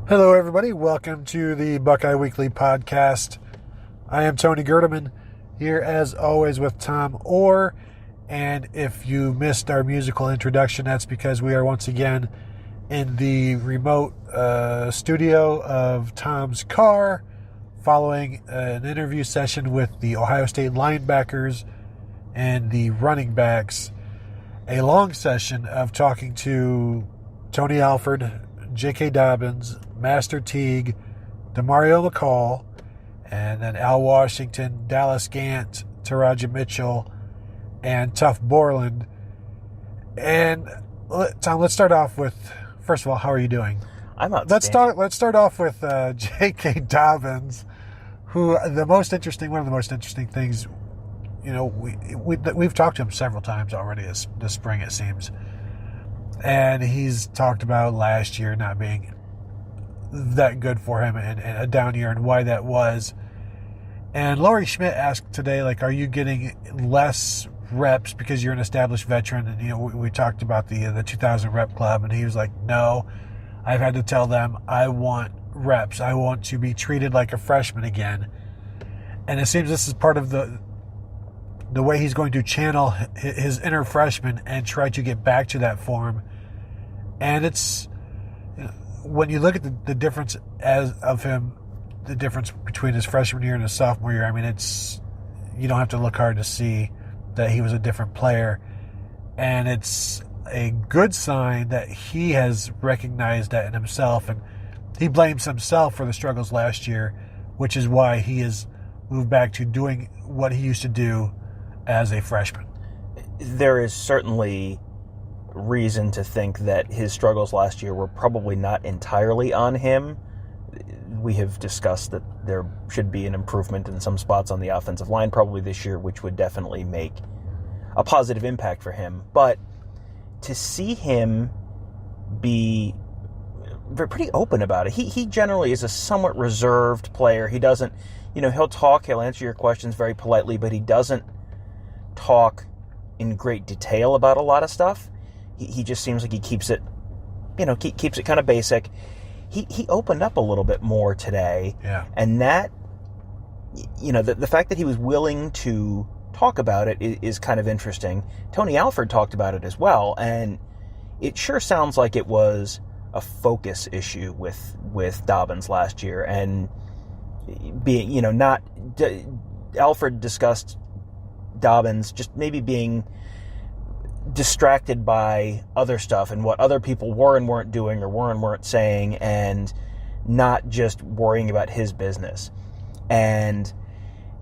Hello, everybody. Welcome to the Buckeye Weekly podcast. I am Tony Gerdeman, here as always with Tom Orr. And if you missed our musical introduction, that's because we are once again in the remote studio of Tom's car following an interview session with the Ohio State linebackers and the running backs. A long session of talking to Tony Alford, J.K. Dobbins, Master Teague, Demario McCall, and then Al Washington, Dallas Gant, Taraja Mitchell, and Tuff Borland. And Tom, let's start off with, first of all, how are you doing? I'm outstanding. Let's start off with J.K. Dobbins, who one of the most interesting things, we've talked to him several times already this spring, it seems. And he's talked about last year not being that good for him and a down year and why that was. And Laurie Schmidt asked today, are you getting less reps because you're an established veteran? And, we talked about the 2000 rep club, and he was like, no, I've had to tell them I want reps. I want to be treated like a freshman again. And it seems this is part of the way he's going to channel his inner freshman and try to get back to that form. And it's, when you look at the difference the difference between his freshman year and his sophomore year, you don't have to look hard to see that he was a different player. And it's a good sign that he has recognized that in himself, and he blames himself for the struggles last year, which is why he has moved back to doing what he used to do as a freshman. There is certainly reason to think that his struggles last year were probably not entirely on him. We have discussed that there should be an improvement in some spots on the offensive line probably this year, which would definitely make a positive impact for him. But to see him be pretty open about it, he generally is a somewhat reserved player. He doesn't, he'll answer your questions very politely, but he doesn't talk in great detail about a lot of stuff. He just seems like he keeps it, keeps it kind of basic. He opened up a little bit more today. Yeah. And that, the fact that he was willing to talk about it is kind of interesting. Tony Alford talked about it as well, and it sure sounds like it was a focus issue with Dobbins last year. And being, Alford discussed Dobbins just maybe being distracted by other stuff and what other people were and weren't doing or were and weren't saying, and not just worrying about his business and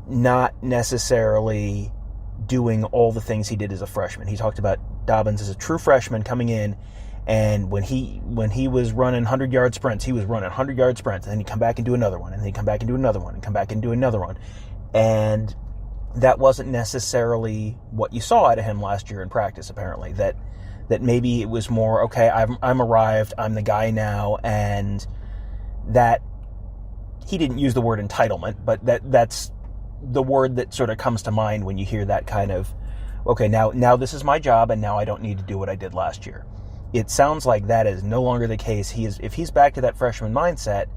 not necessarily doing all the things he did as a freshman. He talked about Dobbins as a true freshman coming in, and when he was running 100-yard sprints, he was running 100-yard sprints, and then he'd come back and do another one, and then he'd come back and do another one, and come back and do another one. And that wasn't necessarily what you saw out of him last year in practice, apparently. That maybe it was more, okay, I'm arrived, I'm the guy now, and that he didn't use the word entitlement, but that's the word that sort of comes to mind when you hear that kind of, okay, now this is my job, and now I don't need to do what I did last year. It sounds like that is no longer the case. If he's back to that freshman mindset,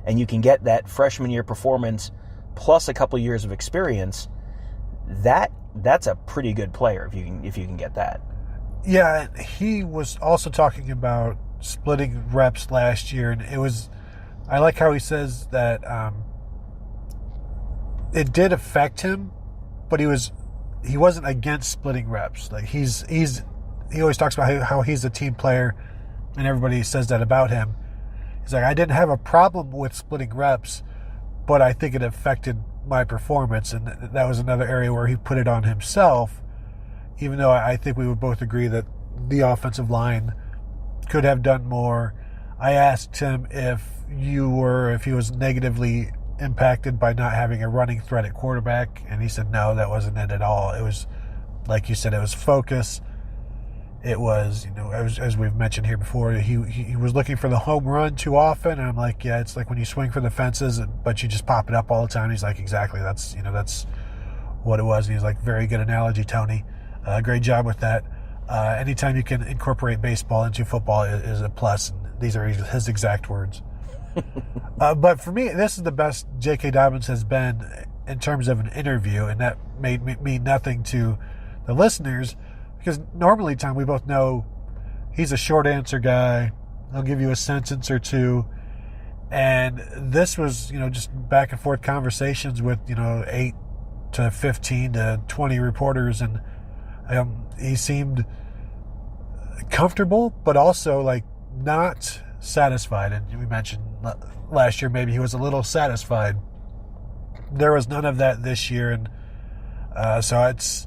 and you can get that freshman year performance plus a couple years of experience, that's a pretty good player if you can get that. Yeah, he was also talking about splitting reps last year, and I like how he says that it did affect him, but he wasn't against splitting reps. He always talks about how he's a team player, and everybody says that about him. He's like, I didn't have a problem with splitting reps, but I think it affected my performance, and that was another area where he put it on himself, even though I think we would both agree that the offensive line could have done more. I asked him if he was negatively impacted by not having a running threat at quarterback, and he said no, that wasn't it at all. It was, like you said, it was focus. It was, as we've mentioned here before, he was looking for the home run too often, and I'm like, yeah, it's like when you swing for the fences, but you just pop it up all the time. He's like, exactly, that's what it was. And he's like, very good analogy, Tony. Great job with that. Anytime you can incorporate baseball into football is a plus. And these are his exact words. But for me, this is the best J.K. Dobbins has been in terms of an interview, and that may mean nothing to the listeners, because normally, Tom, we both know he's a short answer guy. He'll give you a sentence or two. And this was, just back and forth conversations with, 8 to 15 to 20 reporters. And he seemed comfortable, but also like not satisfied. And we mentioned last year maybe he was a little satisfied. There was none of that this year. And so it's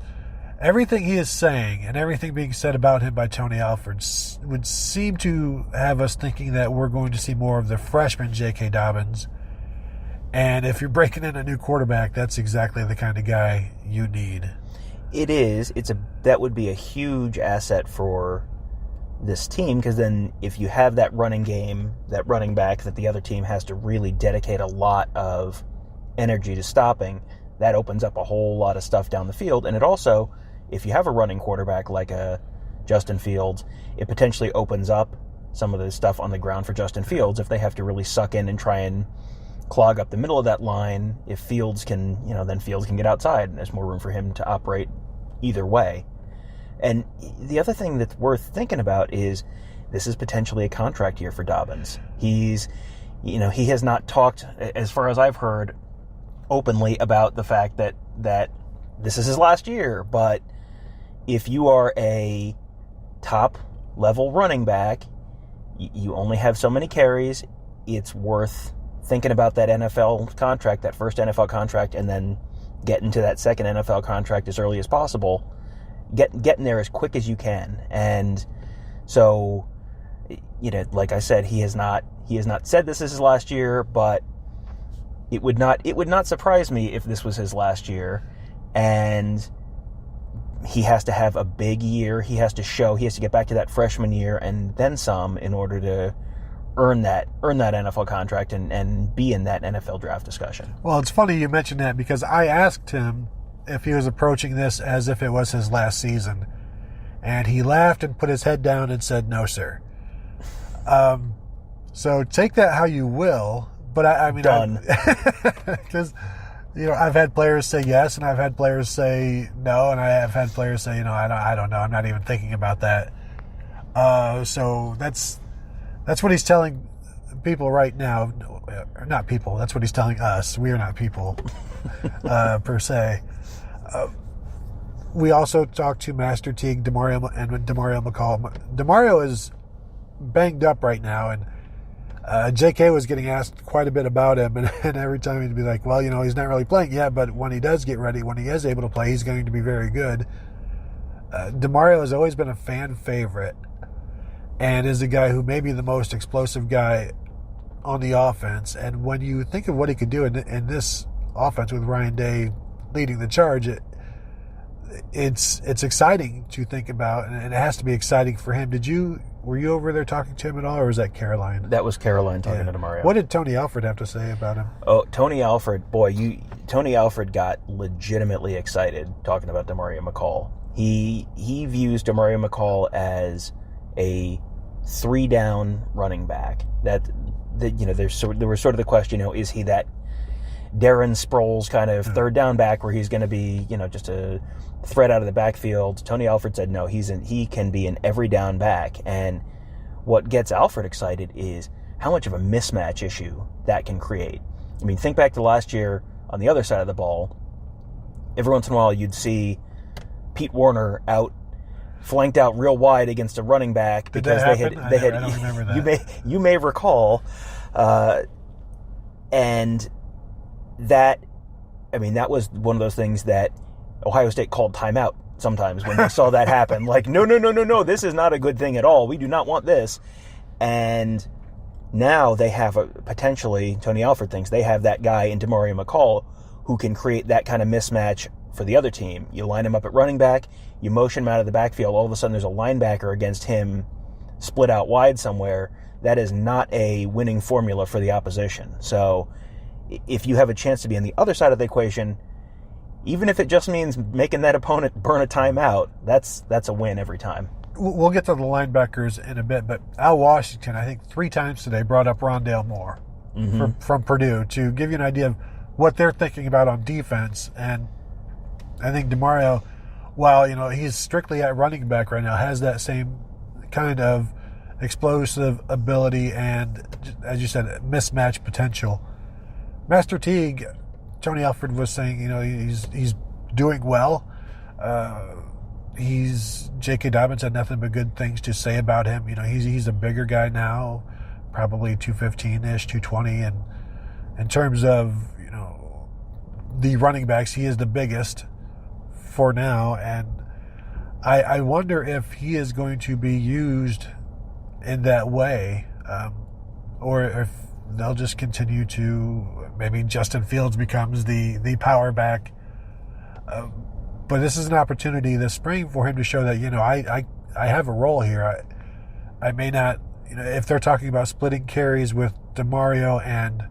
everything he is saying and everything being said about him by Tony Alford would seem to have us thinking that we're going to see more of the freshman J.K. Dobbins. And if you're breaking in a new quarterback, that's exactly the kind of guy you need. It is. That would be a huge asset for this team, because then if you have that running game, that running back that the other team has to really dedicate a lot of energy to stopping, that opens up a whole lot of stuff down the field. And it also, if you have a running quarterback like a Justin Fields, it potentially opens up some of the stuff on the ground for Justin Fields if they have to really suck in and try and clog up the middle of that line. If Fields can, then Fields can get outside and there's more room for him to operate either way. And the other thing that's worth thinking about is this is potentially a contract year for Dobbins. He has not talked, as far as I've heard, openly about the fact that this is his last year. But if you are a top level running back, you only have so many carries. It's worth thinking about that NFL contract, that first NFL contract, and then getting to that second NFL contract as early as possible. Getting there as quick as you can. And so, like I said, he has not said this is his last year, but it would not surprise me if this was his last year. And he has to have a big year. He has to get back to that freshman year and then some in order to earn that NFL contract and be in that NFL draft discussion. Well, it's funny you mentioned that, because I asked him if he was approaching this as if it was his last season, and he laughed and put his head down and said, "No, sir." So take that how you will, but I mean, done. Because I've had players say yes, and I've had players say no, and I have had players say, I don't know, I'm not even thinking about that. So that's what he's telling people right now. Not people. That's what he's telling us. We are not people per se. We also talked to Master Teague, Demario McCall. Demario is banged up right now, and JK was getting asked quite a bit about him, and every time he'd be like, well, he's not really playing yet, but when he does get ready, when he is able to play, he's going to be very good. Demario has always been a fan favorite and is a guy who may be the most explosive guy on the offense. And when you think of what he could do in this offense with Ryan Day leading the charge, it's exciting to think about, and it has to be exciting for him. Were you over there talking to him at all, or was that Caroline? That was Caroline talking to Demario. What did Tony Alford have to say about him? Oh, Tony Alford, Tony Alford got legitimately excited talking about Demario McCall. He views Demario McCall as a 3-down running back. There was sort of the question, is he that Darren Sproles kind of third down back where he's going to be, just a threat out of the backfield? Tony Alford said no, he can be an every down back. And what gets Alford excited is how much of a mismatch issue that can create. I mean, think back to last year on the other side of the ball. Every once in a while you'd see Pete Warner flanked out real wide against a running back because they had I don't remember that. You may recall, and that was one of those things that Ohio State called timeout sometimes when they saw that happen. Like, no, this is not a good thing at all. We do not want this. And now they have potentially, Tony Alford thinks they have that guy in Demario McCall who can create that kind of mismatch for the other team. You line him up at running back, you motion him out of the backfield, all of a sudden there's a linebacker against him split out wide somewhere. That is not a winning formula for the opposition. So if you have a chance to be on the other side of the equation, even if it just means making that opponent burn a timeout, that's a win every time. We'll get to the linebackers in a bit, but Al Washington, I think 3 times today, brought up Rondale Moore. from Purdue, to give you an idea of what they're thinking about on defense. And I think DeMario, while he's strictly at running back right now, has that same kind of explosive ability and, as you said, mismatch potential. Master Teague, Tony Alford was saying, he's doing well. J.K. Dobbins had nothing but good things to say about him. He's a bigger guy now, probably 215-ish, 220. And in terms of, the running backs, he is the biggest for now. And I wonder if he is going to be used in that way, or if they'll just continue to, maybe Justin Fields becomes the power back. But this is an opportunity this spring for him to show that, I have a role here. I may not, if they're talking about splitting carries with DeMario and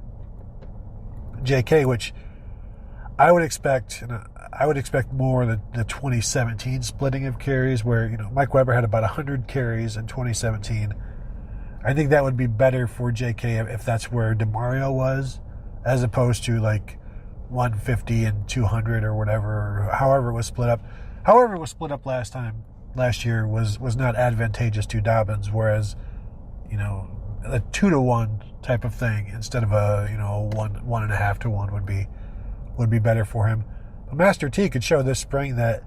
JK, which I would expect more the 2017 splitting of carries where, Mike Weber had about 100 carries in 2017. I think that would be better for JK if that's where DeMario was, as opposed to like 150 and 200 or whatever, or however it was split up. However it was split up last year was not advantageous to Dobbins, whereas, a 2-to-1 type of thing instead of a 1.5 to 1 would be better for him. But Master T could show this spring that,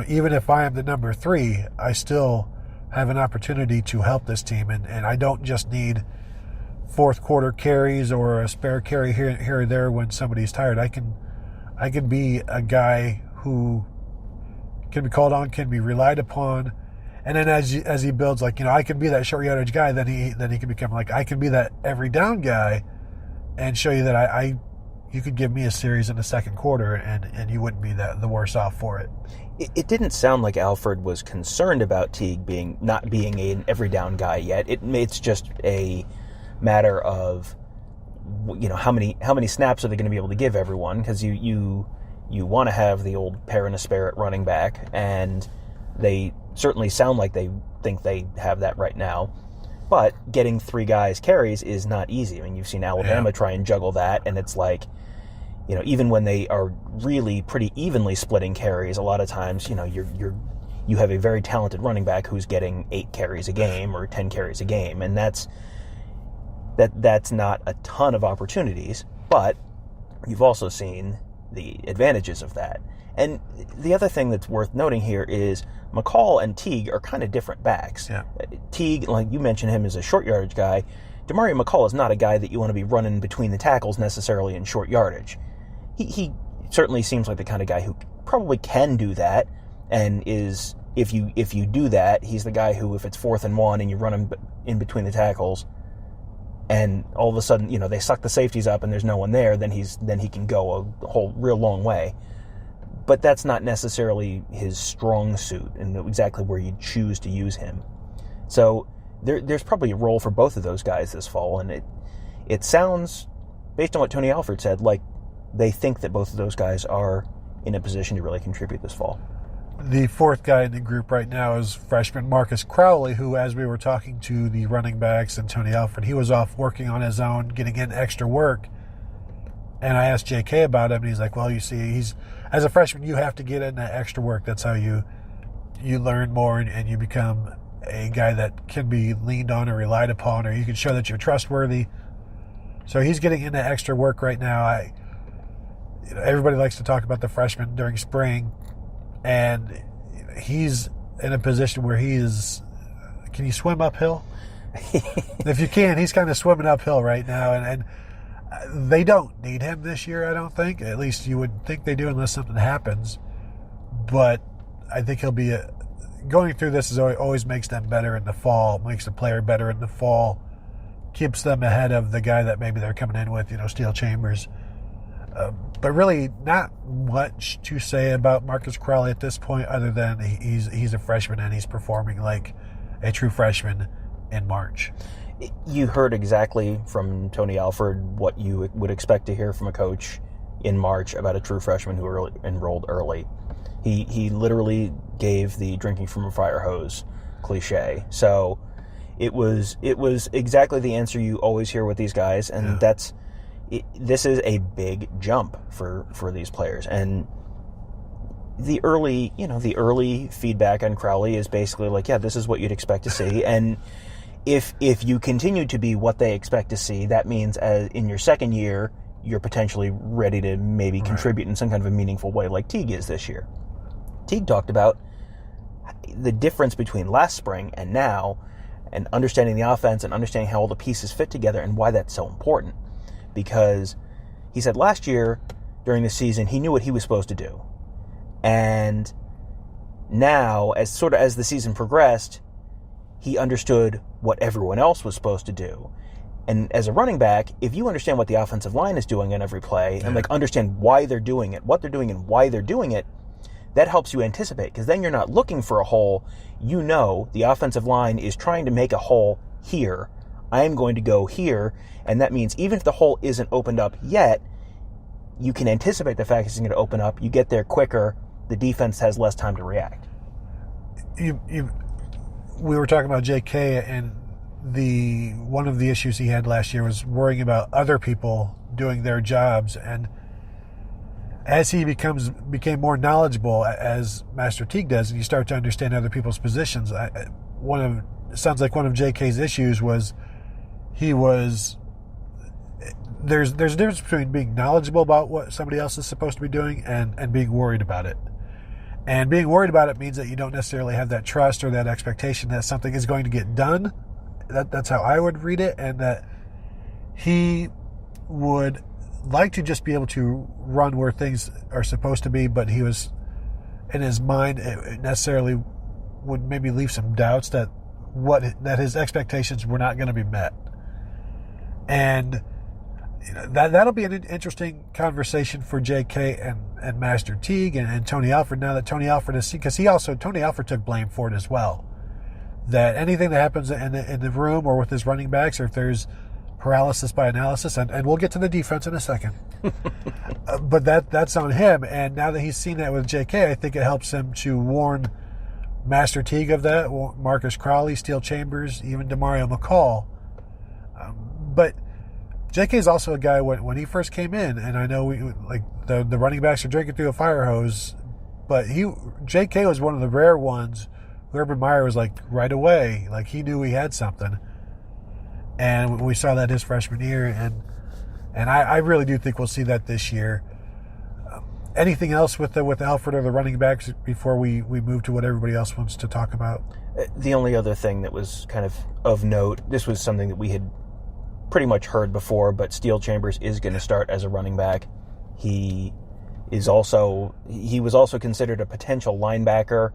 even if I am the number 3, I still have an opportunity to help this team, and I don't just need fourth quarter carries or a spare carry here or there when somebody's tired. I can be a guy who can be called on, can be relied upon, and then as he builds, I can be that short yardage guy. Then he can become I can be that every down guy, and show you that you could give me a series in the second quarter, and you wouldn't be the worse off for it. It didn't sound like Alford was concerned about Teague not being an every down guy yet. It's just a matter of, how many snaps are they going to be able to give everyone, because you want to have the old pair and a spare at running back, and they certainly sound like they think they have that right now. But getting 3 guys carries is not easy. I mean, you've seen Alabama try and juggle that, and it's like, even when they are really pretty evenly splitting carries, a lot of times, you have a very talented running back who's getting 8 carries a game or 10 carries a game, and that's not a ton of opportunities, but you've also seen the advantages of that. And the other thing that's worth noting here is McCall and Teague are kind of different backs. Yeah. Teague, like you mentioned him as a short yardage guy, DeMario McCall is not a guy that you want to be running between the tackles necessarily in short yardage. He certainly seems like the kind of guy who probably can do that, and is, if you do that, he's the guy who, if it's 4th and 1 and you run him in between the tackles, and all of a sudden, they suck the safeties up and there's no one there, then he can go a whole real long way. But that's not necessarily his strong suit and exactly where you'd choose to use him. So there's probably a role for both of those guys this fall, and it sounds, based on what Tony Alford said, like they think that both of those guys are in a position to really contribute this fall. The 4th guy in the group right now is freshman Marcus Crowley, who, as we were talking to the running backs and Tony Alford, he was off working on his own, getting in extra work. And I asked JK about him, and he's like, well, you see, as a freshman, you have to get in that extra work. That's how you learn more, and you become a guy that can be leaned on or relied upon, or you can show that you're trustworthy. So he's getting into extra work right now. Everybody likes to talk about the freshmen during spring, and he's in a position where can you swim uphill? If you can, he's kind of swimming uphill right now, and they don't need him this year, I don't think. At least you would think they do, unless something happens. But I think he'll be going through this always makes them better in the fall, makes the player better in the fall, keeps them ahead of the guy that maybe they're coming in with, Steel Chambers. But really not much to say about Marcus Crowley at this point, other than he's a freshman and he's performing like a true freshman in March. You heard exactly from Tony Alford what you would expect to hear from a coach in March about a true freshman who enrolled early. He literally gave the drinking from a fire hose cliche. So It was exactly the answer you always hear with these guys, and this is a big jump for these players. And the early feedback on Crowley is basically like, yeah, this is what you'd expect to see. And if you continue to be what they expect to see, that means in your second year, you're potentially ready to maybe contribute in some kind of a meaningful way, like Teague is this year. Teague talked about the difference between last spring and now, and understanding the offense and understanding how all the pieces fit together and why that's so important. Because he said last year, during the season, he knew what he was supposed to do. And now, as the season progressed, he understood what everyone else was supposed to do. And as a running back, if you understand what the offensive line is doing on every play, and understand why they're doing it, what they're doing, and why they're doing it, that helps you anticipate, because then you're not looking for a hole. You know the offensive line is trying to make a hole here. I am going to go here, and that means even if the hole isn't opened up yet, you can anticipate the fact it's going to open up. You get there quicker. The defense has less time to react. We were talking about J.K., and one of the issues he had last year was worrying about other people doing their jobs, and as he became more knowledgeable, as Master Teague does, and you start to understand other people's positions, it sounds like one of J.K.'s issues was there's a difference between being knowledgeable about what somebody else is supposed to be doing and being worried about it. And being worried about it means that you don't necessarily have that trust or that expectation that something is going to get done. That's how I would read it, and that he would like to just be able to run where things are supposed to be, but he was, in his mind, it necessarily would maybe leave some doubts that his expectations were not going to be met. And that'll be an interesting conversation for J.K. and Master Teague and Tony Alford, now that Tony Alford has seen, because Tony Alford took blame for it as well. That anything that happens in the room or with his running backs, or if there's paralysis by analysis, and we'll get to the defense in a second. But that's on him. And now that he's seen that with J.K., I think it helps him to warn Master Teague of that, Marcus Crowley, Steele Chambers, even Demario McCall. But J.K. is also a guy, when he first came in, and I know the running backs are drinking through a fire hose, but J.K. was one of the rare ones who Urban Meyer was like right away, like he knew he had something. And we saw that his freshman year, and I really do think we'll see that this year. Anything else with Alford or the running backs before we move to what everybody else wants to talk about? The only other thing that was kind of note, this was something that we had pretty much heard before, but Steele Chambers is going to start as a running back. He was also considered a potential linebacker.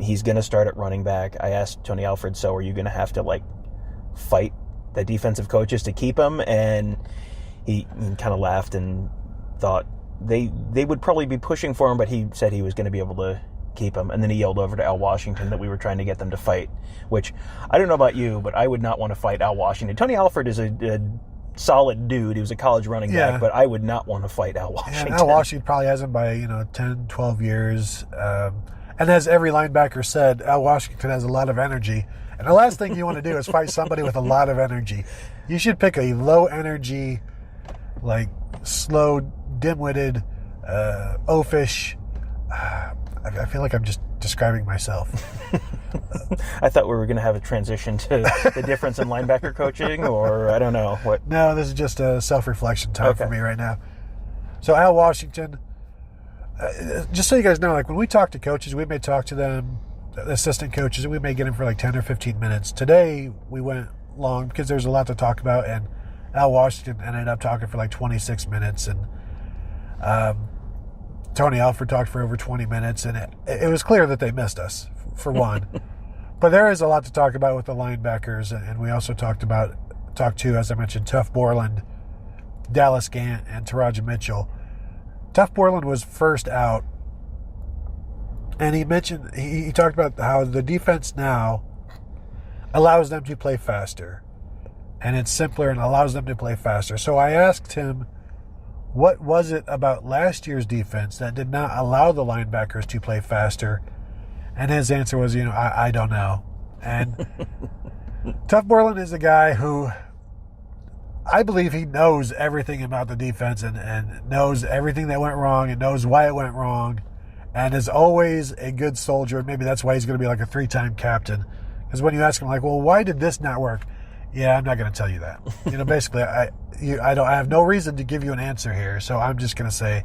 He's going to start at running back. I asked Tony Alford, so are you going to have to fight the defensive coaches to keep him? And he kind of laughed and thought they would probably be pushing for him, but he said he was going to be able to keep him. And then he yelled over to Al Washington that we were trying to get them to fight, which I don't know about you, but I would not want to fight Al Washington. Tony Alford is a solid dude. He was a college running back, but I would not want to fight Al Washington. Yeah, Al Washington probably has him by 10, 12 years. And as every linebacker said, Al Washington has a lot of energy. And the last thing you want to do is fight somebody with a lot of energy. You should pick a low energy, slow, dim-witted, oafish. I feel like I'm just describing myself. I thought we were going to have a transition to the difference in linebacker coaching, or I don't know what. No, this is just a self-reflection time for me right now. So Al Washington, just so you guys know, when we talk to coaches, we may talk to them, assistant coaches, and we may get them for 10 or 15 minutes. Today, we went long because there's a lot to talk about, and Al Washington ended up talking for 26 minutes, and Tony Alford talked for over 20 minutes, and it was clear that they missed us, for one. But there is a lot to talk about with the linebackers, and we also talked to, as I mentioned, Tuff Borland, Dallas Gant, and Taraja Mitchell. Tuff Borland was first out, and he talked about how the defense now allows them to play faster, and it's simpler and allows them to play faster. So I asked him, what was it about last year's defense that did not allow the linebackers to play faster? And his answer was, I don't know. And Tough Borland is a guy who I believe he knows everything about the defense and knows everything that went wrong and knows why it went wrong and is always a good soldier. Maybe that's why he's going to be like a 3-time captain. Because when you ask him, like, well, why did this not work? Yeah, I'm not going to tell you that. Basically, I have no reason to give you an answer here, so I'm just going to say,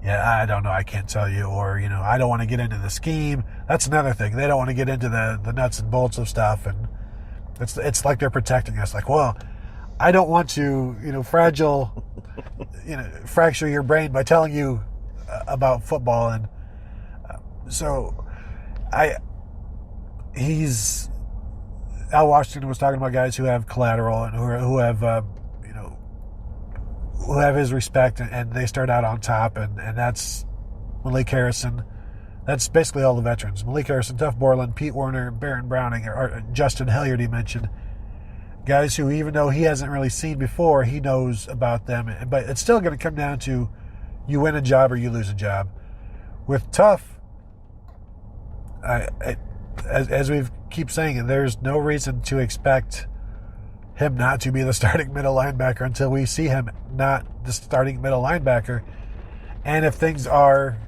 yeah, I don't know, I can't tell you, or, I don't want to get into the scheme. That's another thing. They don't want to get into the nuts and bolts of stuff, and it's like they're protecting us. Like, well, I don't want to, fracture your brain by telling you about football, and Al Washington was talking about guys who have collateral and who have his respect, and they start out on top, and that's Malik Harrison. That's basically all the veterans. Malik Harrison, Tough Borland, Pete Werner, Baron Browning, or Justin Hilliard he mentioned. Guys who, even though he hasn't really seen before, he knows about them. But it's still going to come down to you win a job or you lose a job. With Tough, as we keep saying, there's no reason to expect him not to be the starting middle linebacker until we see him not the starting middle linebacker. And if things are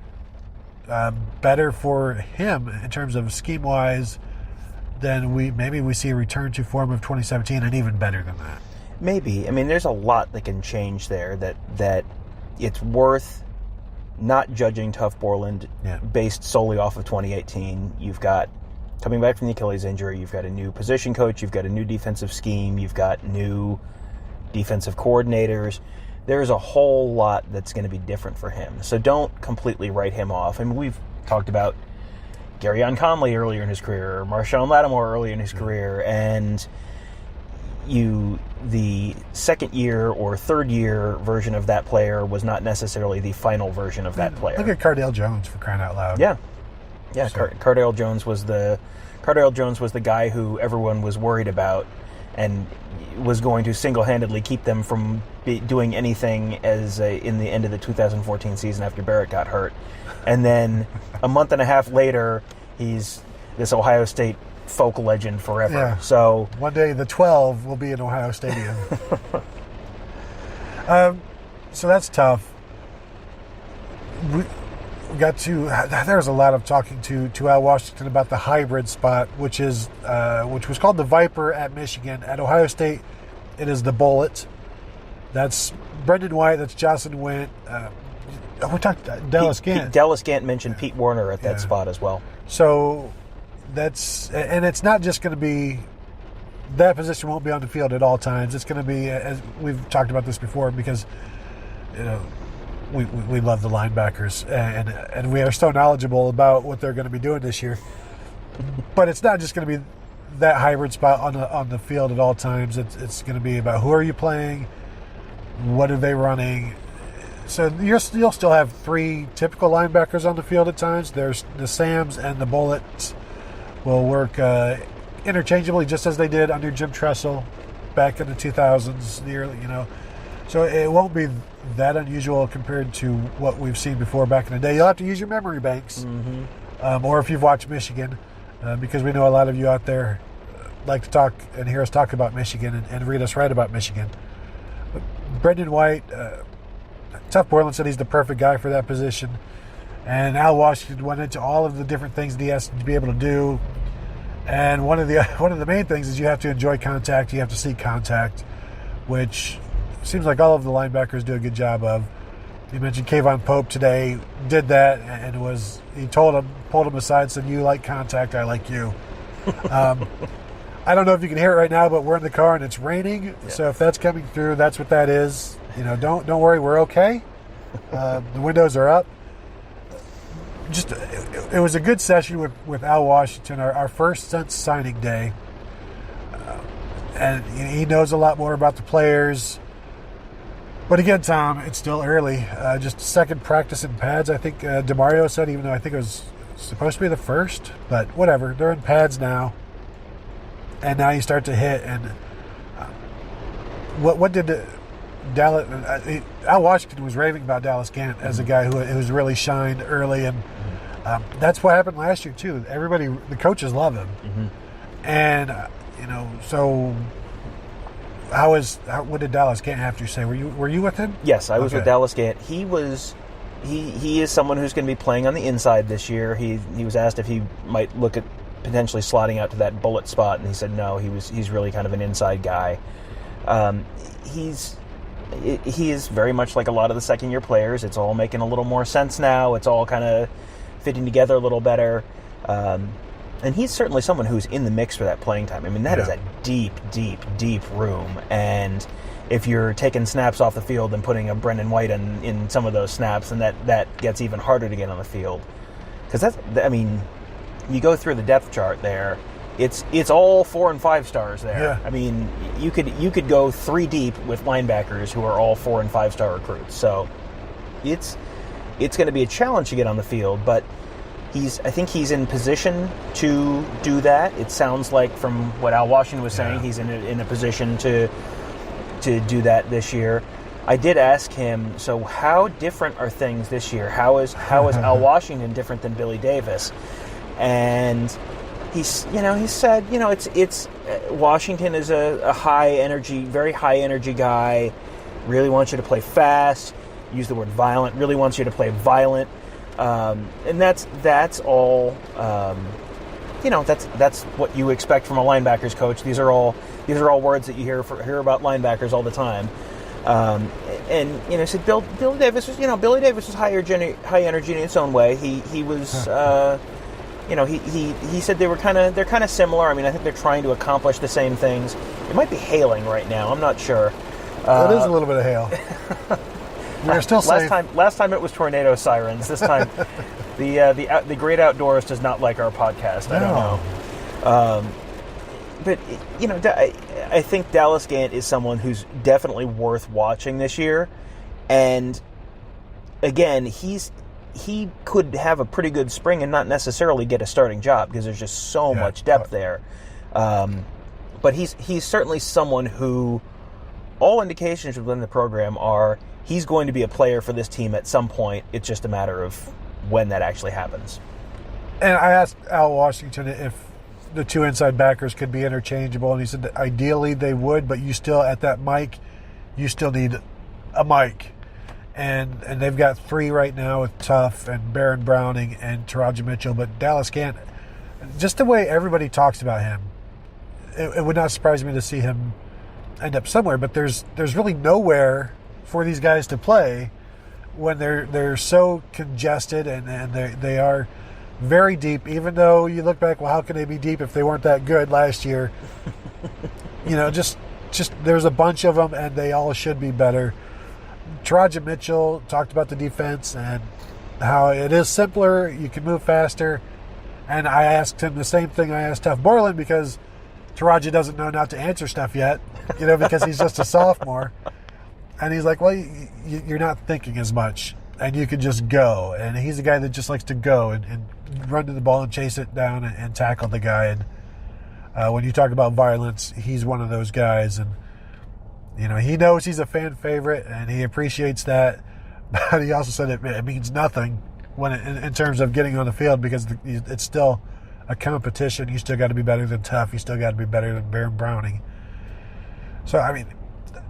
better for him in terms of scheme-wise, then maybe we see a return to form of 2017 and even better than that. Maybe. I mean, there's a lot that can change there that it's worth not judging Tough Borland based solely off of 2018. You've got, coming back from the Achilles injury, you've got a new position coach, you've got a new defensive scheme, you've got new defensive coordinators. There's a whole lot that's going to be different for him. So don't completely write him off. I mean, we've talked about Garyon Conley earlier in his career, or Marshawn Lattimore earlier in his career, and the second year or third year version of that player was not necessarily the final version of that player. Look at Cardale Jones, for crying out loud. Yeah. Cardale Jones was the guy who everyone was worried about and was going to single-handedly keep them from doing anything in the end of the 2014 season after Barrett got hurt. And then a month and a half later, he's this Ohio State folk legend forever. Yeah. So one day the 12 will be in Ohio Stadium. So that's tough. There was a lot of talking to Al Washington about the hybrid spot, which was called the Viper at Michigan. At Ohio State, it is the Bullet. That's Brendan White. That's Jocelyn Wint. We talked Dallas Gant. Dallas Gant mentioned Pete Werner at that spot as well. So it's not just going to be, that position won't be on the field at all times. It's going to be, as we've talked about this before, because we love the linebackers and we are so knowledgeable about what they're going to be doing this year. But it's not just going to be that hybrid spot on the field at all times. It's going to be about who are you playing, what are they running. So you'll still have three typical linebackers on the field at times. There's the Sams and the Bullets will work interchangeably, just as they did under Jim Tressel back in the 2000s. So it won't be that unusual compared to what we've seen before back in the day. You'll have to use your memory banks, or if you've watched Michigan, because we know a lot of you out there like to talk and hear us talk about Michigan and read us write about Michigan. But Brendan White, Tough Borland said he's the perfect guy for that position. And Al Washington went into all of the different things that he has to be able to do. And one of the main things is you have to enjoy contact. You have to seek contact, which seems like all of the linebackers do a good job of. You mentioned Kayvon Pope today did that, and he pulled him aside, said, "You like contact, I like you." I don't know if you can hear it right now, but we're in the car and it's raining. Yeah. So if that's coming through, that's what that is. Don't worry, we're okay. The windows are up. It was a good session with Al Washington, our first since signing day. And he knows a lot more about the players. But again, Tom, it's still early. Just second practice in pads, I think DeMario said, even though I think it was supposed to be the first. But whatever, they're in pads now. And now you start to hit. And what did Dallas... Al Washington was raving about Dallas Gant as a guy who's really shined early. And that's what happened last year, too. The coaches love him. And So what did Dallas Gant have to say? Were you with him? Yes, I was with Dallas Gant. He is someone who's going to be playing on the inside this year. He was asked if he might look at potentially slotting out to that bullet spot, and he said no. He's really kind of an inside guy. He is very much like a lot of the second-year players. It's all making a little more sense now. It's all kind of fitting together a little better. And he's certainly someone who's in the mix for that playing time. I mean, that is a deep, deep, deep room. And if you're taking snaps off the field and putting a Brendan White in some of those snaps, and that gets even harder to get on the field. Because you go through the depth chart there, it's all 4 and 5 stars there. Yeah. I mean, you could go 3 deep with linebackers who are all 4 and 5 star recruits. So it's going to be a challenge to get on the field, but I think he's in position to do that. It sounds like from what Al Washington was saying, he's in a position to do that this year. I did ask him, so how different are things this year? How is Al Washington different than Billy Davis? And he said, it's Washington is a very high energy guy. Really wants you to play fast. Use the word violent. Really wants you to play violent. And that's all. That's what you expect from a linebackers coach. These are all words that you hear about linebackers all the time. And said Billy Davis was high energy in its own way. He was he said they're kind of similar. I mean, I think they're trying to accomplish the same things. It might be hailing right now. I'm not sure. It is a little bit of hail. We're still safe. Last time it was tornado sirens. This time, the great outdoors does not like our podcast. I don't know. But I think Dallas Gant is someone who's definitely worth watching this year. And again, he could have a pretty good spring and not necessarily get a starting job because there's just so much depth there. But he's certainly someone who all indications within the program are he's going to be a player for this team at some point. It's just a matter of when that actually happens. And I asked Al Washington if the 2 inside backers could be interchangeable, and he said that ideally they would, but you still, at that mic, you still need a mic. And they've got 3 right now with Tuff and Baron Browning and Taraji Mitchell, but Dallas Gant, just the way everybody talks about him, it would not surprise me to see him end up somewhere, but there's really nowhere for these guys to play when they're so congested and they are very deep, even though you look back, well, how can they be deep if they weren't that good last year? Just there's a bunch of them and they all should be better. Taraji Mitchell talked about the defense and how it is simpler, you can move faster, and I asked him the same thing I asked Tuff Borland because Taraji doesn't know not to answer stuff yet, because he's just a sophomore. And he's like, well, you're not thinking as much, and you can just go. And he's a guy that just likes to go and run to the ball and chase it down and tackle the guy. And when you talk about violence, he's one of those guys. And, he knows he's a fan favorite, and he appreciates that. But he also said it means nothing in terms of getting on the field because it's still a competition. You still got to be better than Tuff. You still got to be better than Baron Browning. So, I mean,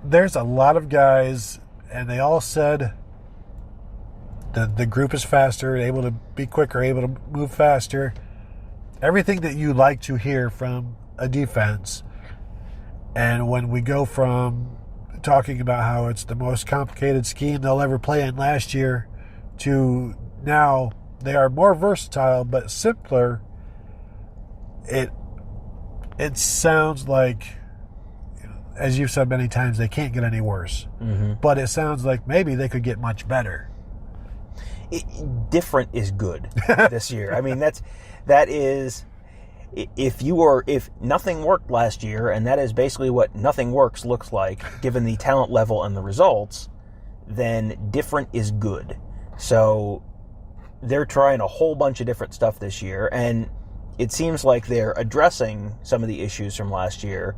there's a lot of guys, and they all said the group is faster, able to be quicker, able to move faster. Everything that you like to hear from a defense. And when we go from talking about how it's the most complicated scheme they'll ever play in last year to now they are more versatile but simpler, it sounds like, as you've said many times, they can't get any worse. Mm-hmm. But it sounds like maybe they could get much better. Different is good this year. I mean, that is, if nothing worked last year, and that is basically what nothing works looks like, given the talent level and the results, then different is good. So they're trying a whole bunch of different stuff this year, and it seems like they're addressing some of the issues from last year,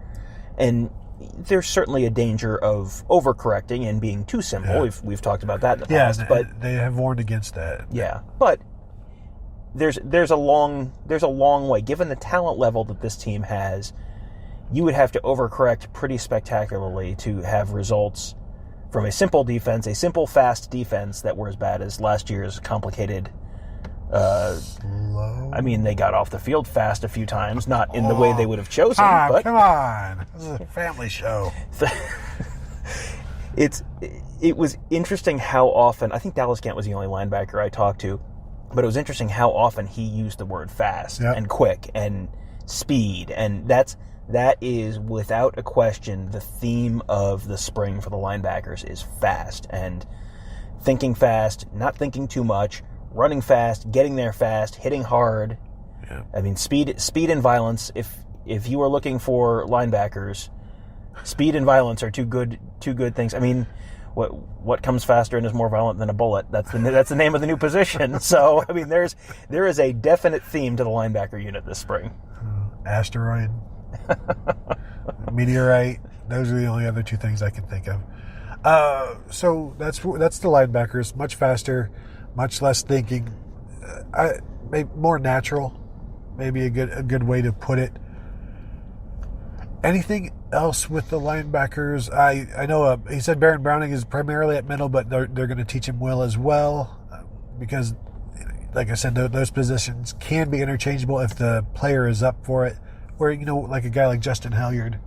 and there's certainly a danger of overcorrecting and being too simple. Yeah. We've talked about that in the past, but they have warned against that. Yeah, but there's a long way. Given the talent level that this team has, you would have to overcorrect pretty spectacularly to have results from a simple defense, a simple, fast defense that were as bad as last year's complicated. Slow. I mean, they got off the field fast a few times, not in the way they would have chosen. But come on. This is a family show. It was interesting how often, I think Dallas Gant was the only linebacker I talked to, but it was interesting how often he used the word fast and quick and speed, and that is without a question the theme of the spring for the linebackers is fast and thinking fast, not thinking too much, running fast, getting there fast, hitting hard. Yeah. I mean, speed and violence. If you are looking for linebackers, speed and violence are two good things. I mean, what comes faster and is more violent than a bullet? That's the name of the new position. So I mean, there is a definite theme to the linebacker unit this spring. Asteroid, meteorite. Those are the only other two things I can think of. So that's the linebackers. Much faster, much less thinking. Maybe more natural. Maybe a good way to put it. Anything else with the linebackers? I know he said Baron Browning is primarily at middle, but they're going to teach him will as well, because, like I said, those positions can be interchangeable if the player is up for it. Where, like a guy like Justin Hilliard,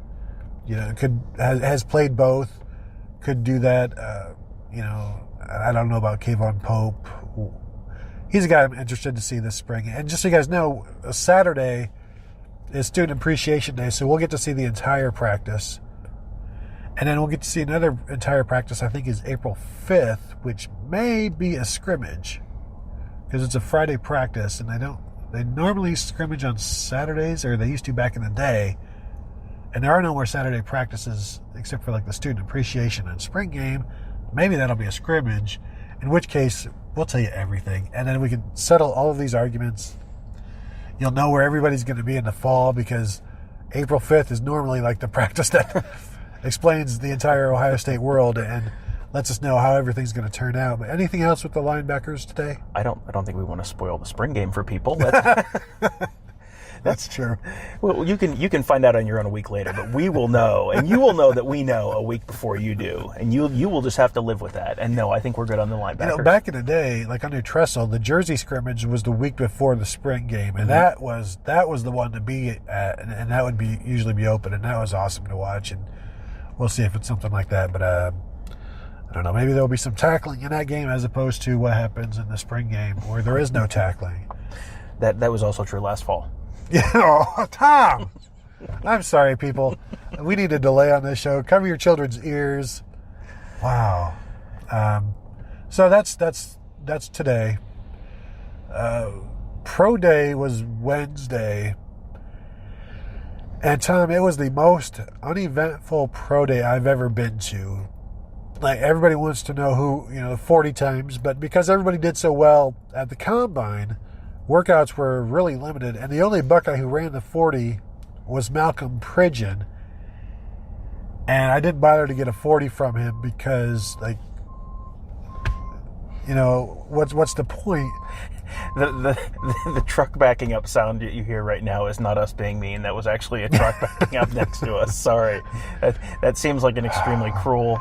has played both, could do that. I don't know about Kayvon Pope. He's a guy I'm interested to see this spring. And just so you guys know, Saturday is Student Appreciation Day, so we'll get to see the entire practice. And then we'll get to see another entire practice, I think is April 5th, which may be a scrimmage, because it's a Friday practice, and they normally scrimmage on Saturdays, or they used to back in the day. And there are no more Saturday practices except for like the Student Appreciation and Spring Game. Maybe that'll be a scrimmage, in which case we'll tell you everything. And then we can settle all of these arguments. You'll know where everybody's going to be in the fall, because April 5th is normally like the practice that explains the entire Ohio State world and lets us know how everything's going to turn out. But anything else with the linebackers today? I don't think we want to spoil the spring game for people. That's true. Well, you can find out on your own a week later, but we will know, and you will know that we know a week before you do, and you will just have to live with that. And no, I think we're good on the linebackers. Back in the day, like under Tressel, the Jersey scrimmage was the week before the spring game, and that was the one to be at, and that would usually be open, and that was awesome to watch. And we'll see if it's something like that, but I don't know. Maybe there'll be some tackling in that game as opposed to what happens in the spring game where there is no tackling. That was also true last fall. Yeah, Tom. I'm sorry, people. We need a delay on this show. Cover your children's ears. Wow. So that's today. Pro Day was Wednesday. And Tom, it was the most uneventful pro day I've ever been to. Like, everybody wants to know who, 40 times, but because everybody did so well at the combine, workouts were really limited, and the only Buckeye who ran the 40 was Malcolm Pridgeon. And I didn't bother to get a 40 from him because, what's the point? The truck backing up sound that you hear right now is not us being mean. That was actually a truck backing up next to us. Sorry. That seems like an extremely cruel...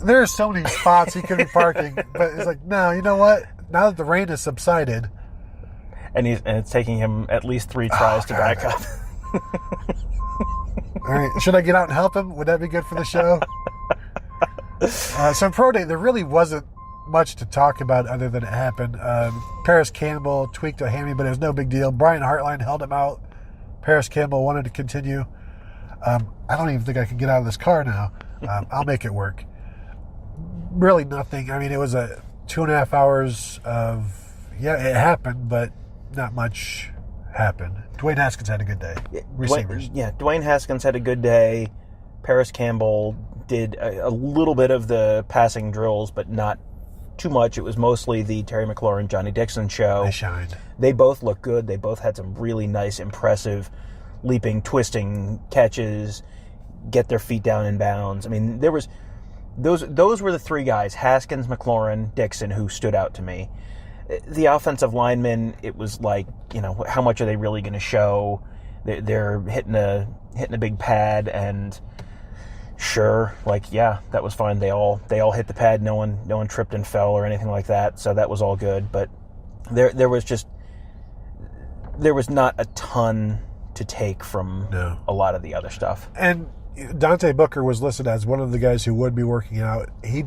There are so many spots he could be parking, but it's like, no, you know what? Now that the rain has subsided... And it's taking him at least 3 tries to back up. All right. Should I get out and help him? Would that be good for the show? So Pro Day, there really wasn't much to talk about other than it happened. Paris Campbell tweaked a hammy, but it was no big deal. Brian Hartline held him out. Paris Campbell wanted to continue. I don't even think I can get out of this car now. I'll make it work. Really nothing. I mean, it was 2.5 hours of... Yeah, it happened, but... not much happened. Dwayne Haskins had a good day. Receivers. Dwayne Haskins had a good day. Paris Campbell did a little bit of the passing drills, but not too much. It was mostly the Terry McLaurin, Johnny Dixon show. They shined. They both looked good. They both had some really nice, impressive leaping, twisting catches, get their feet down in bounds. I mean, there was those were the 3 guys, Haskins, McLaurin, Dixon, who stood out to me. The offensive linemen, it was like, how much are they really going to show? they're hitting a big pad, and sure, that was fine. They all hit the pad. No one tripped and fell or anything like that. So that was all good. But there was not a ton to take from a lot of the other stuff. And Dante Booker was listed as one of the guys who would be working out. He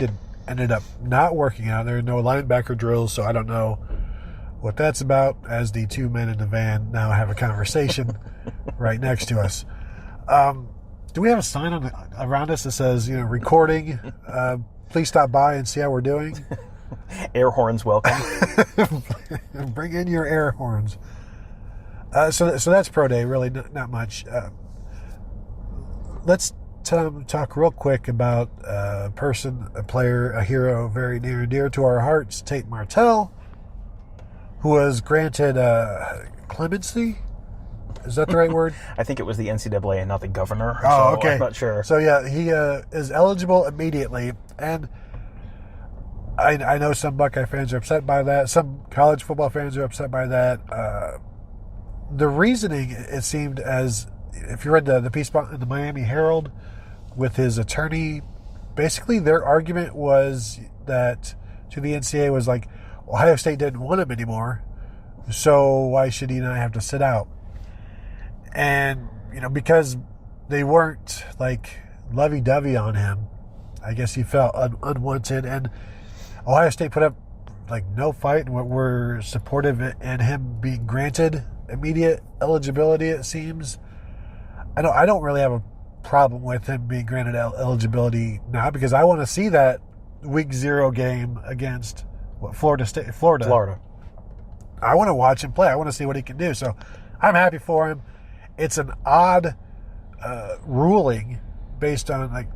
ended up not working out. There are no linebacker drills, so I don't know what that's about, as the two men in the van now have a conversation right next to us. Do we have a sign around us that says, recording, please stop by and see how we're doing? Air horns welcome. Bring in your air horns. So that's Pro Day, really not much. Let's talk real quick about a person, a player, a hero very near and dear to our hearts, Tate Martell, who was granted clemency. Is that the right word? I think it was the NCAA and not the governor. Oh, okay. I'm not sure. So, yeah, he is eligible immediately. And I know some Buckeye fans are upset by that. Some college football fans are upset by that. The reasoning, it seemed, as if you read the piece in the Miami Herald with his attorney, basically their argument was that to the NCAA was like, Ohio State didn't want him anymore, so why should he not have to sit out? And, because they weren't lovey-dovey on him, I guess he felt unwanted, and Ohio State put up no fight and were supportive in him being granted immediate eligibility, it seems. I don't really have a problem with him being granted eligibility now, because I want to see that week 0 game against Florida. I want to watch him play. I want to see what he can do. So I'm happy for him. It's an odd ruling based on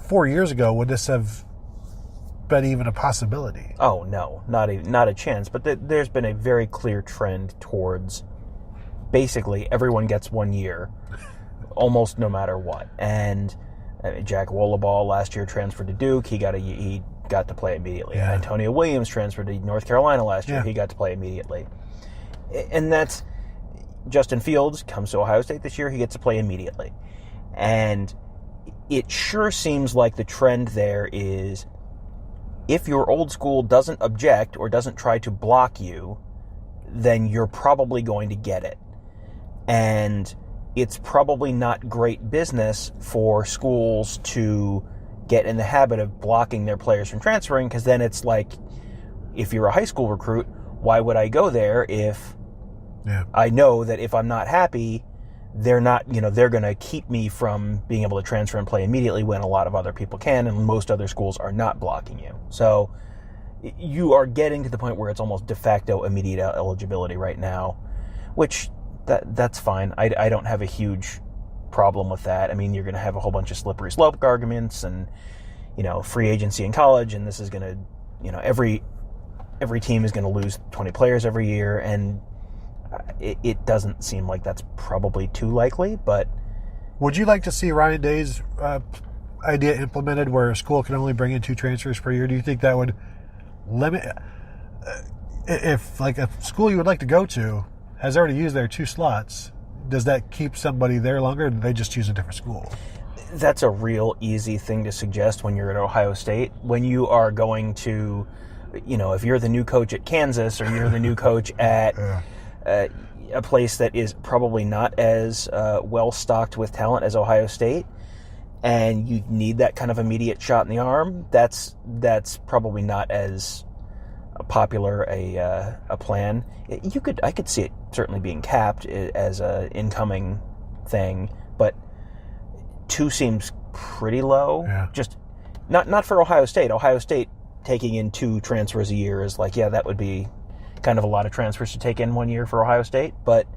4 years ago. Would this have been even a possibility? Oh no, not a chance. But there's been a very clear trend towards basically everyone gets 1 year, almost no matter what. And Jack Wollaball last year transferred to Duke. He got to play immediately. Yeah. Antonio Williams transferred to North Carolina last year. Yeah. He got to play immediately. And that's Justin Fields comes to Ohio State this year. He gets to play immediately. And it sure seems like the trend there is, if your old school doesn't object or doesn't try to block you, then you're probably going to get it. And it's probably not great business for schools to get in the habit of blocking their players from transferring, because then it's like, if you're a high school recruit, why would I go there if I know that if I'm not happy, they're going to keep me from being able to transfer and play immediately, when a lot of other people can, and most other schools are not blocking you. So you are getting to the point where it's almost de facto immediate eligibility right now, which that's fine. I don't have a huge problem with that. I mean, you're going to have a whole bunch of slippery slope arguments and, free agency in college, and this is going to, every team is going to lose 20 players every year, and it doesn't seem like that's probably too likely. But would you like to see Ryan Day's idea implemented, where a school can only bring in 2 transfers per year? Do you think that would limit, if a school you would like to go to has already used their 2 slots, does that keep somebody there longer, or do they just choose a different school? That's a real easy thing to suggest when you're at Ohio State. When you are going to, if you're the new coach at Kansas, or you're the new coach at a place that is probably not as well-stocked with talent as Ohio State, and you need that kind of immediate shot in the arm, that's probably not as popular a plan. I could see it certainly being capped as a incoming thing, but 2 seems pretty low. Yeah. Just not for Ohio State. Ohio State taking in 2 transfers a year is that would be kind of a lot of transfers to take in 1 year for Ohio State. But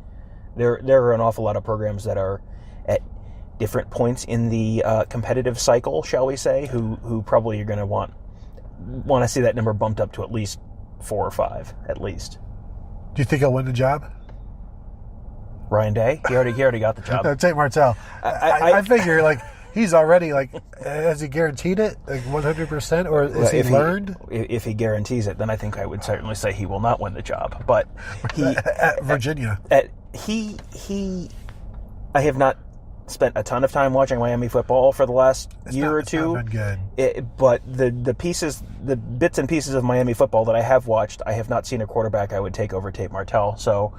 there are an awful lot of programs that are at different points in the competitive cycle, shall we say, who probably are going to want to see that number bumped up to at least 4 or 5, at least. Do you think he'll win the job? Ryan Day? He already got the job. No, Tate Martell. I figure he's already has he guaranteed it 100%, or is he learned? If he guarantees it, then I think I would certainly say he will not win the job. But he at Virginia, he I have not spent a ton of time watching Miami football for the last year or two. It's not been good. But the bits and pieces of Miami football that I have watched, I have not seen a quarterback I would take over Tate Martell. So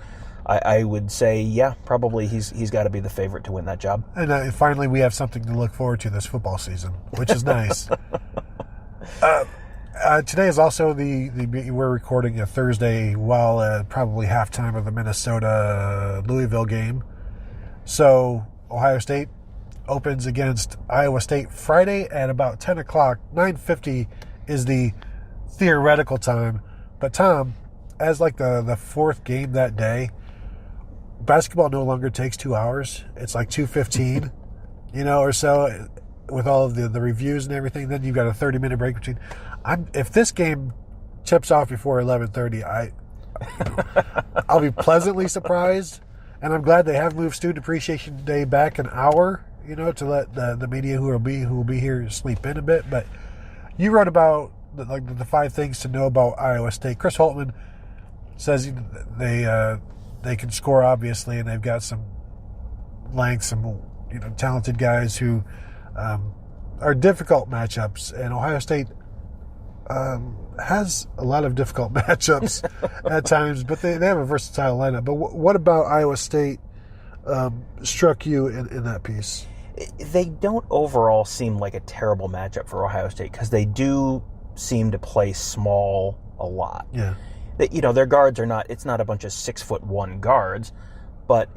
I would say, yeah, probably he's got to be the favorite to win that job. And finally, we have something to look forward to this football season, which is nice. Today is also we're recording a Thursday while probably halftime of the Minnesota-Louisville game. So Ohio State opens against Iowa State Friday at about 10 o'clock. 9:50 is the theoretical time. But Tom, as like the fourth game that day, basketball no longer takes 2 hours. It's like 2:15, or so, with all of the reviews and everything. Then you've got a 30-minute break between. If this game tips off before 11:30, I'll be pleasantly surprised. And I'm glad they have moved Student Appreciation Day back an hour, to let the media who will be here sleep in a bit. But you wrote about the 5 things to know about Iowa State. Chris Holtman says they can score, obviously, and they've got some length, some talented guys who are difficult matchups. And Ohio State has a lot of difficult matchups at times, but they have a versatile lineup. But what about Iowa State struck you in that piece? They don't overall seem like a terrible matchup for Ohio State because they do seem to play small a lot. Yeah. Their guards are not, it's not a bunch of 6'1" guards, but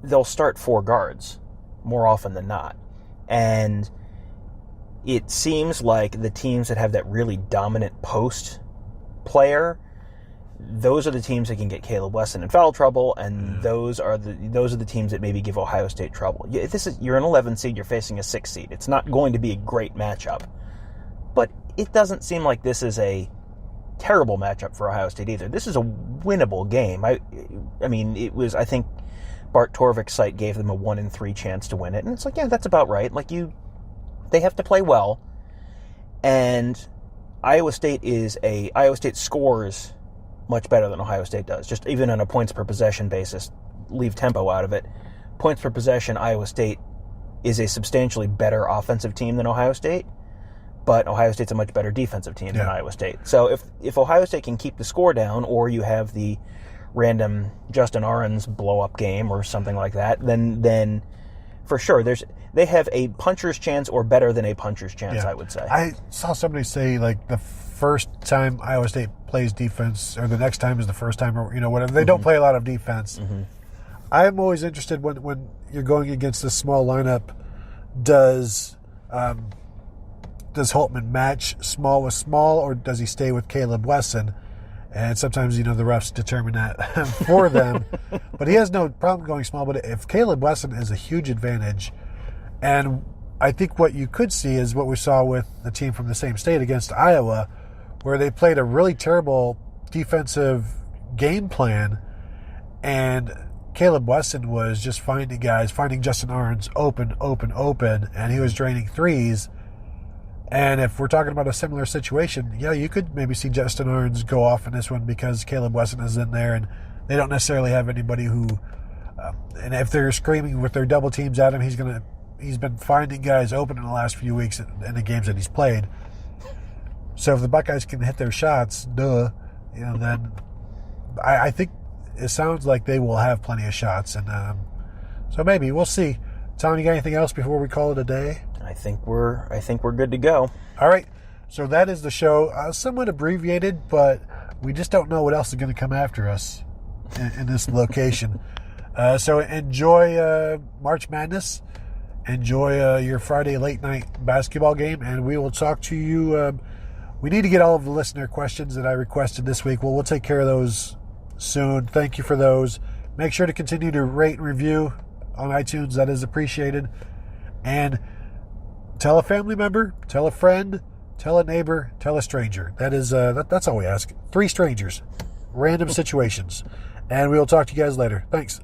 they'll start 4 guards more often than not. And it seems like the teams that have that really dominant post player, those are the teams that can get Caleb Wesson in foul trouble, and those are the teams that maybe give Ohio State trouble. You're an 11 seed, you're facing a 6 seed. It's not going to be a great matchup, but it doesn't seem like this is a terrible matchup for Ohio State either. This is a winnable game. I mean, it was, I think Bart Torvik's site gave them a 1 in 3 chance to win it, and it's like, yeah, that's about right. They have to play well, and Iowa State scores much better than Ohio State does, just even on a points per possession basis. Leave tempo out of it. Points per possession, Iowa State is a substantially better offensive team than Ohio State, but Ohio State's a much better defensive team than Iowa State. So if Ohio State can keep the score down, or you have the random Justin Ahrens blow-up game or something like that, then for sure they have a puncher's chance or better than a puncher's chance, I would say. I saw somebody say, the first time Iowa State plays defense, or the next time is the first time, or whatever. They don't play a lot of defense. Mm-hmm. I'm always interested when you're going against this small lineup, does Holtman match small with small, or does he stay with Caleb Wesson? And sometimes, the refs determine that for them. But he has no problem going small. But if Caleb Wesson is a huge advantage, and I think what you could see is what we saw with the team from the same state against Iowa, where they played a really terrible defensive game plan, and Caleb Wesson was just finding Justin Ahrens open, and he was draining threes. And if we're talking about a similar situation, you could maybe see Justin Ahrens go off in this one because Caleb Wesson is in there, and they don't necessarily have anybody who. And if they're screaming with their double teams at him, he's been finding guys open in the last few weeks in the games that he's played. So if the Buckeyes can hit their shots, then I think it sounds like they will have plenty of shots, and so maybe we'll see. Tom, you got anything else before we call it a day? I think we're good to go. All right. So that is the show. Somewhat abbreviated, but we just don't know what else is going to come after us in this location. So enjoy March Madness. Enjoy your Friday late night basketball game, and we will talk to you. We need to get all of the listener questions that I requested this week. Well, we'll take care of those soon. Thank you for those. Make sure to continue to rate and review on iTunes. That is appreciated. And tell a family member, tell a friend, tell a neighbor, tell a stranger. That is that's all we ask. 3 strangers, random situations. And we will talk to you guys later. Thanks.